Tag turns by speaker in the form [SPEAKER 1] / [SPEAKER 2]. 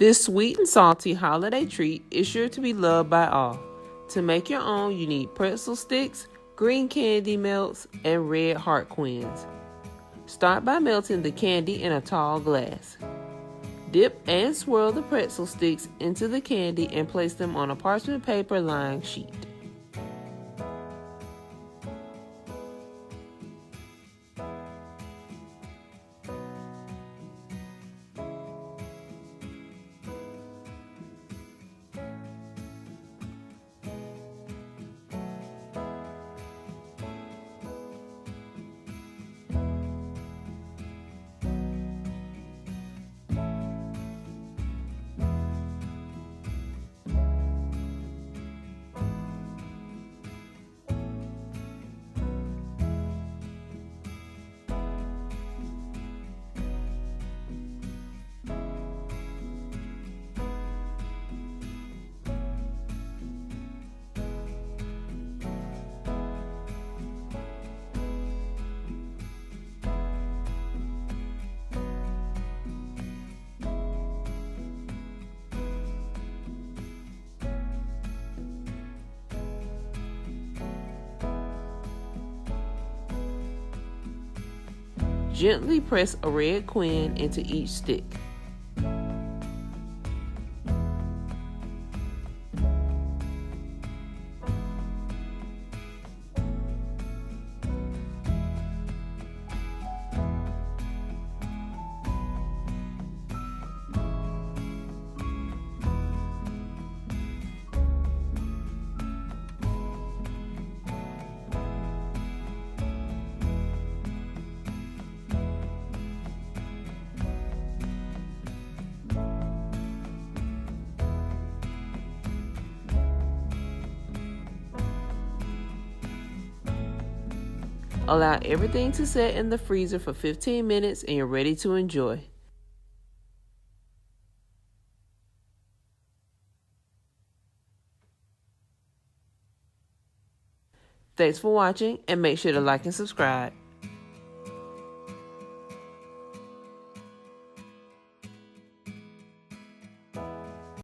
[SPEAKER 1] This sweet and salty holiday treat is sure to be loved by all. To make your own, you need pretzel sticks, green candy melts, and red heart quins. Start by melting the candy in a tall glass. Dip and swirl the pretzel sticks into the candy and place them on a parchment paper lined sheet. Gently press a red quin into each stick. Allow everything to set in the freezer for 15 minutes and you're ready to enjoy. Thanks for watching and make sure to like and subscribe.